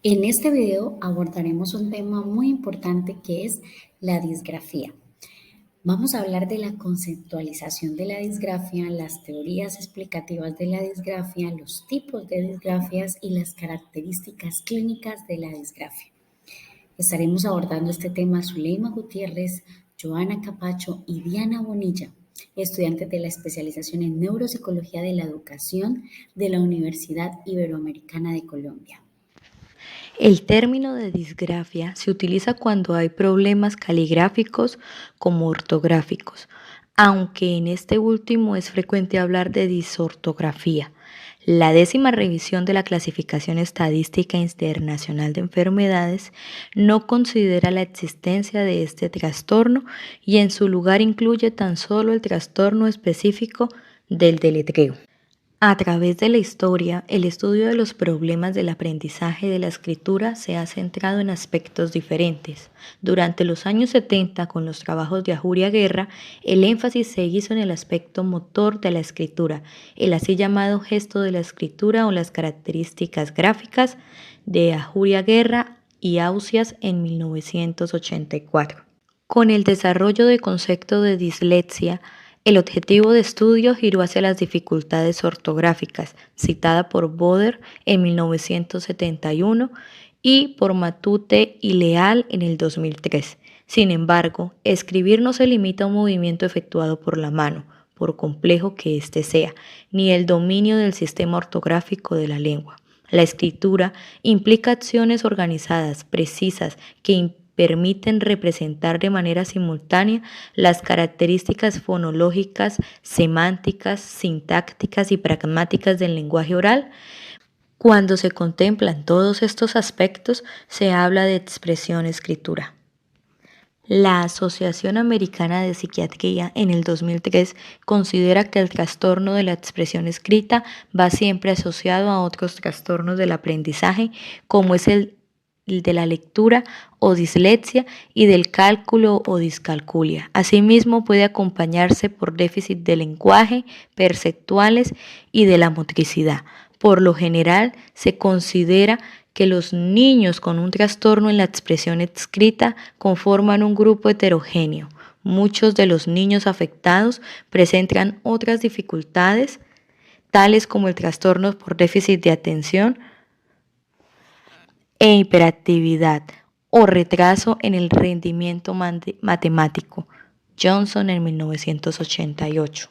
En este video abordaremos un tema muy importante que es la disgrafía. Vamos a hablar de la conceptualización de la disgrafia, las teorías explicativas de la disgrafia, los tipos de disgrafias y las características clínicas de la disgrafia. Estaremos abordando este tema Zuleima Gutiérrez, Joana Capacho y Diana Bonilla, estudiantes de la especialización en Neuropsicología de la Educación de la Universidad Iberoamericana de Colombia. El término de disgrafia se utiliza cuando hay problemas caligráficos como ortográficos, aunque en este último es frecuente hablar de disortografía. La 10ª revisión de la Clasificación Estadística Internacional de Enfermedades no considera la existencia de este trastorno y en su lugar incluye tan solo el trastorno específico del deletreo. A través de la historia, el estudio de los problemas del aprendizaje de la escritura se ha centrado en aspectos diferentes. Durante los años 70, con los trabajos de Ajuria Guerra, el énfasis se hizo en el aspecto motor de la escritura, el así llamado gesto de la escritura o las características gráficas de Ajuria Guerra y Ausias en 1984. Con el desarrollo del concepto de dislexia, el objetivo de estudio giró hacia las dificultades ortográficas, citada por Boder en 1971 y por Matute y Leal en el 2003. Sin embargo, escribir no se limita a un movimiento efectuado por la mano, por complejo que éste sea, ni el dominio del sistema ortográfico de la lengua. La escritura implica acciones organizadas, precisas, que permiten representar de manera simultánea las características fonológicas, semánticas, sintácticas y pragmáticas del lenguaje oral. Cuando se contemplan todos estos aspectos, se habla de expresión-escritura. La Asociación Americana de Psiquiatría en el 2003 considera que el trastorno de la expresión escrita va siempre asociado a otros trastornos del aprendizaje, como es el de la lectura o dislexia y del cálculo o discalculia. Asimismo, puede acompañarse por déficit de lenguaje, perceptuales y de la motricidad. Por lo general, se considera que los niños con un trastorno en la expresión escrita conforman un grupo heterogéneo. Muchos de los niños afectados presentan otras dificultades, tales como el trastorno por déficit de atención e hiperactividad o retraso en el rendimiento matemático. Johnson en 1988.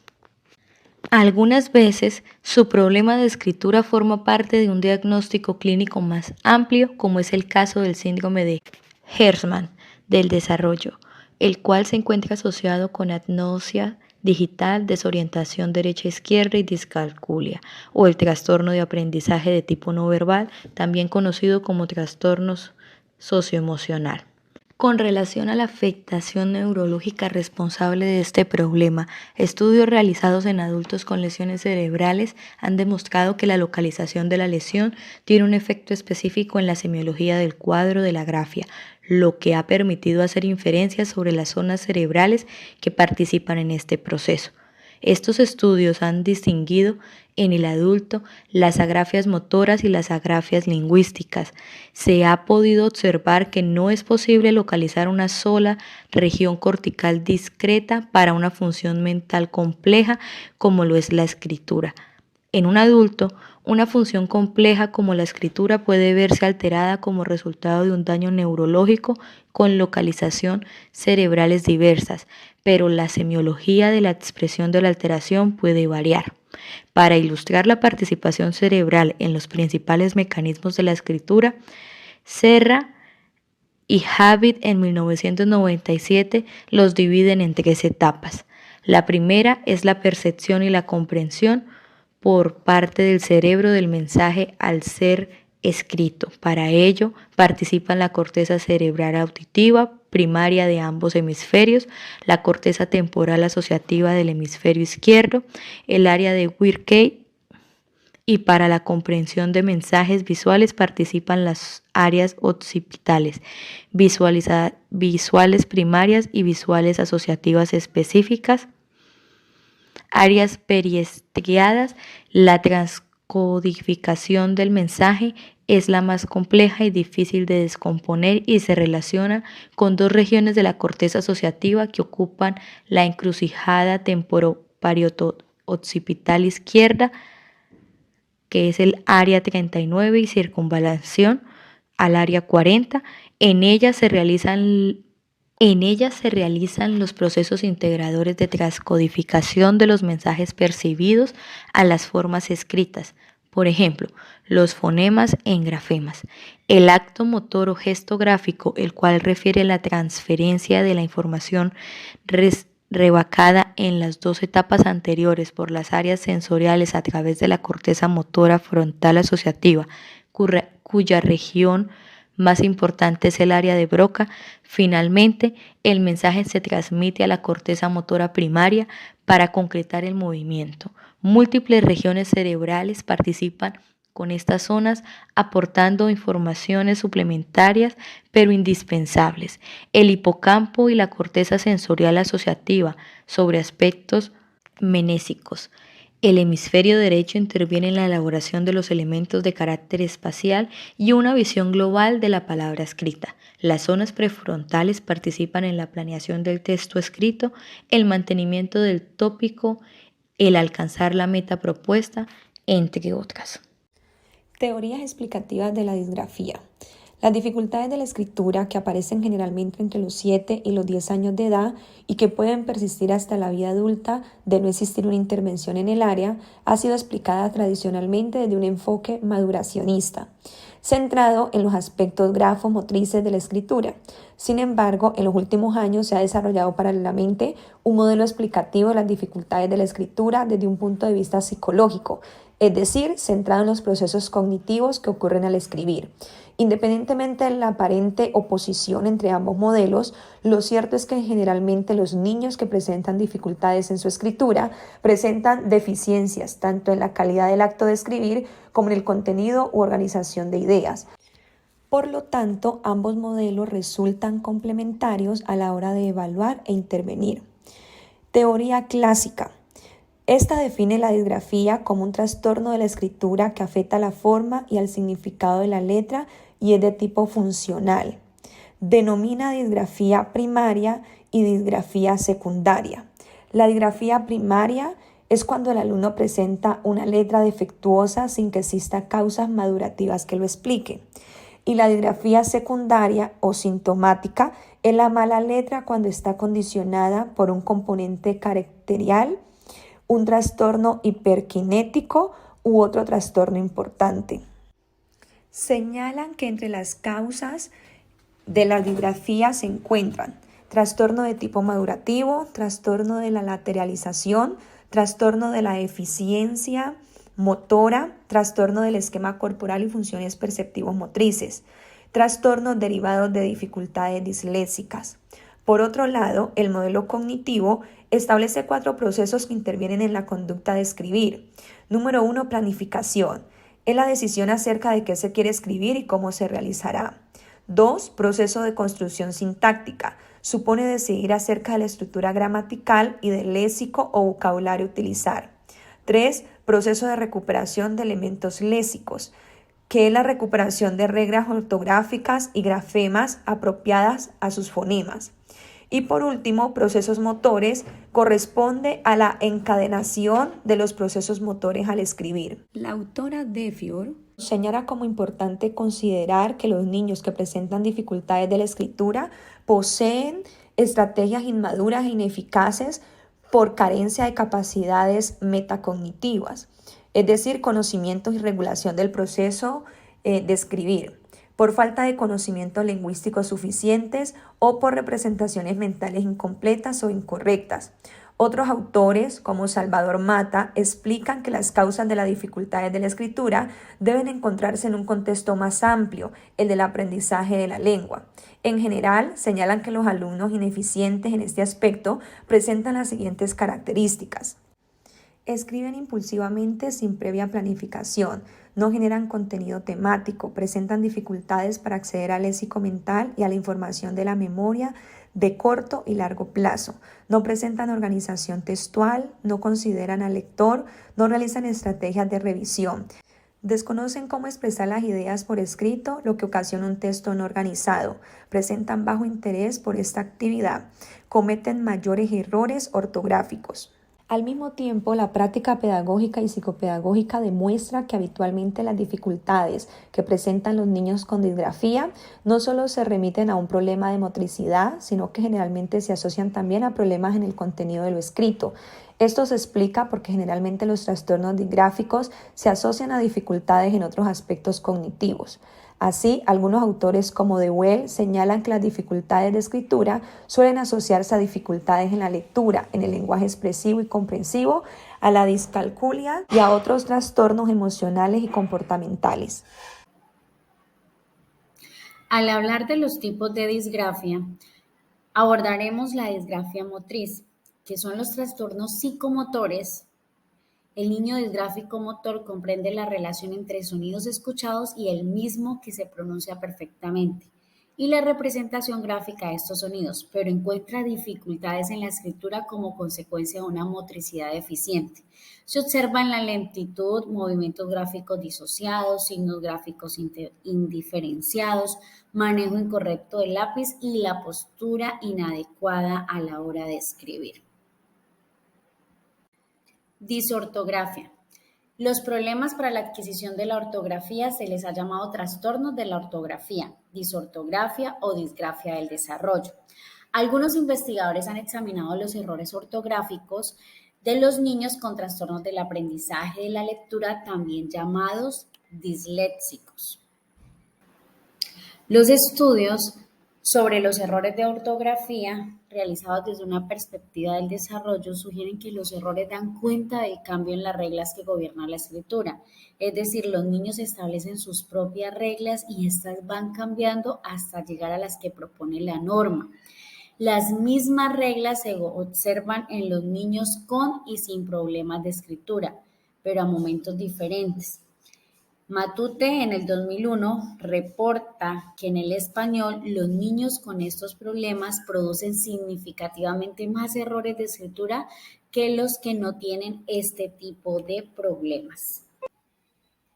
Algunas veces, su problema de escritura forma parte de un diagnóstico clínico más amplio, como es el caso del síndrome de Herrmann del desarrollo, el cual se encuentra asociado con agnosia digital, desorientación derecha-izquierda y discalculia, o el trastorno de aprendizaje de tipo no verbal, también conocido como trastorno socioemocional. Con relación a la afectación neurológica responsable de este problema, estudios realizados en adultos con lesiones cerebrales han demostrado que la localización de la lesión tiene un efecto específico en la semiología del cuadro de la grafia, lo que ha permitido hacer inferencias sobre las zonas cerebrales que participan en este proceso. Estos estudios han distinguido en el adulto las agrafias motoras y las agrafias lingüísticas. Se ha podido observar que no es posible localizar una sola región cortical discreta para una función mental compleja como lo es la escritura. En un adulto, una función compleja como la escritura puede verse alterada como resultado de un daño neurológico con localización cerebrales diversas, pero la semiología de la expresión de la alteración puede variar. Para ilustrar la participación cerebral en los principales mecanismos de la escritura, Serra y Habit en 1997 los dividen en 3 etapas. La primera es la percepción y la comprensión por parte del cerebro del mensaje al ser escrito. Para ello, participan la corteza cerebral auditiva primaria de ambos hemisferios, la corteza temporal asociativa del hemisferio izquierdo, el área de Wernicke, y para la comprensión de mensajes visuales participan las áreas occipitales, visuales primarias y visuales asociativas específicas, áreas periestriadas, la transcodificación del mensaje Es la más compleja y difícil de descomponer y se relaciona con dos regiones de la corteza asociativa que ocupan la encrucijada temporoparieto-occipital izquierda, que es el área 39 y circunvalación al área 40. En ella se realizan los procesos integradores de transcodificación de los mensajes percibidos a las formas escritas, por ejemplo, los fonemas en grafemas. El acto motor o gesto gráfico, el cual refiere a la transferencia de la información rebacada en las dos etapas anteriores por las áreas sensoriales a través de la corteza motora frontal asociativa, cuya región más importante es el área de Broca. Finalmente, el mensaje se transmite a la corteza motora primaria para concretar el movimiento. Múltiples regiones cerebrales participan con estas zonas, aportando informaciones suplementarias pero indispensables. El hipocampo y la corteza sensorial asociativa sobre aspectos mnésicos. El hemisferio derecho interviene en la elaboración de los elementos de carácter espacial y una visión global de la palabra escrita. Las zonas prefrontales participan en la planeación del texto escrito, el mantenimiento del tópico, el alcanzar la meta propuesta, entre otras. Teorías explicativas de la disgrafía. Las dificultades de la escritura, que aparecen generalmente entre los 7 y los 10 años de edad y que pueden persistir hasta la vida adulta de no existir una intervención en el área, ha sido explicada tradicionalmente desde un enfoque maduracionista, centrado en los aspectos grafomotrices de la escritura. Sin embargo, en los últimos años se ha desarrollado paralelamente un modelo explicativo de las dificultades de la escritura desde un punto de vista psicológico, es decir, centrado en los procesos cognitivos que ocurren al escribir. Independientemente de la aparente oposición entre ambos modelos, lo cierto es que generalmente los niños que presentan dificultades en su escritura presentan deficiencias tanto en la calidad del acto de escribir como en el contenido u organización de ideas. Por lo tanto, ambos modelos resultan complementarios a la hora de evaluar e intervenir. Teoría clásica. Esta define la disgrafía como un trastorno de la escritura que afecta la forma y al significado de la letra y es de tipo funcional. Denomina disgrafía primaria y disgrafía secundaria. La disgrafía primaria es cuando el alumno presenta una letra defectuosa sin que existan causas madurativas que lo expliquen. Y la disgrafía secundaria o sintomática es la mala letra cuando está condicionada por un componente caracterial, un trastorno hiperkinético u otro trastorno importante. Señalan que entre las causas de la disgrafía se encuentran trastorno de tipo madurativo, trastorno de la lateralización, trastorno de la eficiencia motora, trastorno del esquema corporal y funciones perceptivos motrices, trastornos derivados de dificultades disléxicas. Por otro lado, el modelo cognitivo establece 4 procesos que intervienen en la conducta de escribir. Número 1, planificación. Es la decisión acerca de qué se quiere escribir y cómo se realizará. 2, proceso de construcción sintáctica. Supone decidir acerca de la estructura gramatical y del léxico o vocabulario a utilizar. 3, proceso de recuperación de elementos léxicos, que es la recuperación de reglas ortográficas y grafemas apropiadas a sus fonemas. Y por último, procesos motores, corresponde a la encadenación de los procesos motores al escribir. La autora Defior señala como importante considerar que los niños que presentan dificultades de la escritura poseen estrategias inmaduras e ineficaces por carencia de capacidades metacognitivas, es decir, conocimientos y regulación del proceso de escribir, por falta de conocimientos lingüísticos suficientes o por representaciones mentales incompletas o incorrectas. Otros autores, como Salvador Mata, explican que las causas de las dificultades de la escritura deben encontrarse en un contexto más amplio, el del aprendizaje de la lengua. En general, señalan que los alumnos ineficientes en este aspecto presentan las siguientes características. Escriben impulsivamente sin previa planificación, no generan contenido temático, presentan dificultades para acceder al léxico mental y a la información de la memoria de corto y largo plazo, no presentan organización textual, no consideran al lector, no realizan estrategias de revisión, Desconocen cómo expresar las ideas por escrito, lo que ocasiona un texto no organizado. Presentan bajo interés por esta actividad. Cometen mayores errores ortográficos. Al mismo tiempo, la práctica pedagógica y psicopedagógica demuestra que habitualmente las dificultades que presentan los niños con disgrafía no solo se remiten a un problema de motricidad, sino que generalmente se asocian también a problemas en el contenido de lo escrito. Esto se explica porque generalmente los trastornos disgráficos se asocian a dificultades en otros aspectos cognitivos. Así, algunos autores como Deuel señalan que las dificultades de escritura suelen asociarse a dificultades en la lectura, en el lenguaje expresivo y comprensivo, a la discalculia y a otros trastornos emocionales y comportamentales. Al hablar de los tipos de disgrafia, abordaremos la disgrafia motriz, que son los trastornos psicomotores. El niño disgráfico motor comprende la relación entre sonidos escuchados y el mismo que se pronuncia perfectamente, y la representación gráfica de estos sonidos, pero encuentra dificultades en la escritura como consecuencia de una motricidad deficiente. Se observan la lentitud, movimientos gráficos disociados, signos gráficos indiferenciados, manejo incorrecto del lápiz y la postura inadecuada a la hora de escribir. Disortografia. Los problemas para la adquisición de la ortografía se les ha llamado trastornos de la ortografía, disortografia o disgrafia del desarrollo. Algunos investigadores han examinado los errores ortográficos de los niños con trastornos del aprendizaje de la lectura, también llamados disléxicos. Los estudios sobre los errores de ortografía realizados desde una perspectiva del desarrollo sugieren que los errores dan cuenta del cambio en las reglas que gobiernan la escritura. Es decir, los niños establecen sus propias reglas y estas van cambiando hasta llegar a las que propone la norma. Las mismas reglas se observan en los niños con y sin problemas de escritura, pero a momentos diferentes. Matute en el 2001 reporta que en el español los niños con estos problemas producen significativamente más errores de escritura que los que no tienen este tipo de problemas.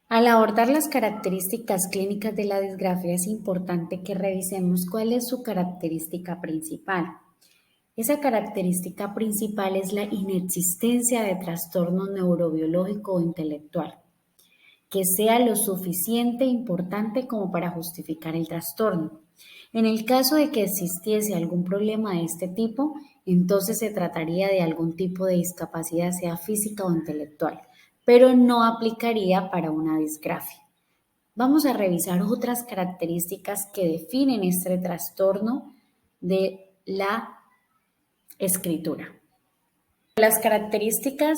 Al abordar las características clínicas de la disgrafia es importante que revisemos cuál es su característica principal. Esa característica principal es la inexistencia de trastorno neurobiológico o intelectual que sea lo suficiente importante como para justificar el trastorno. En el caso de que existiese algún problema de este tipo, entonces se trataría de algún tipo de discapacidad, sea física o intelectual, pero no aplicaría para una disgrafia. Vamos a revisar otras características que definen este trastorno de la escritura. Las características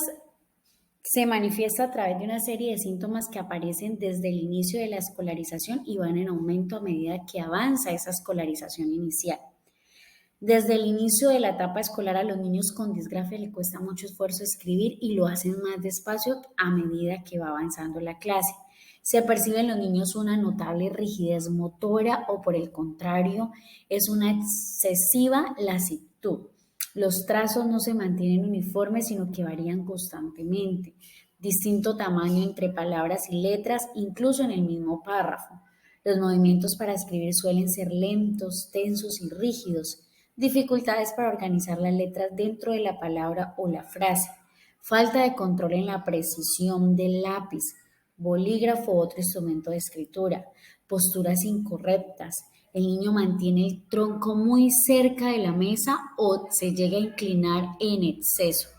se manifiesta a través de una serie de síntomas que aparecen desde el inicio de la escolarización y van en aumento a medida que avanza esa escolarización inicial. Desde el inicio de la etapa escolar a los niños con disgrafia le cuesta mucho esfuerzo escribir y lo hacen más despacio a medida que va avanzando la clase. Se percibe en los niños una notable rigidez motora o por el contrario es una excesiva lasitud. Los trazos no se mantienen uniformes, sino que varían constantemente. Distinto tamaño entre palabras y letras, incluso en el mismo párrafo. Los movimientos para escribir suelen ser lentos, tensos y rígidos. Dificultades para organizar las letras dentro de la palabra o la frase. Falta de control en la precisión del lápiz, bolígrafo u otro instrumento de escritura. Posturas incorrectas. El niño mantiene el tronco muy cerca de la mesa o se llega a inclinar en exceso.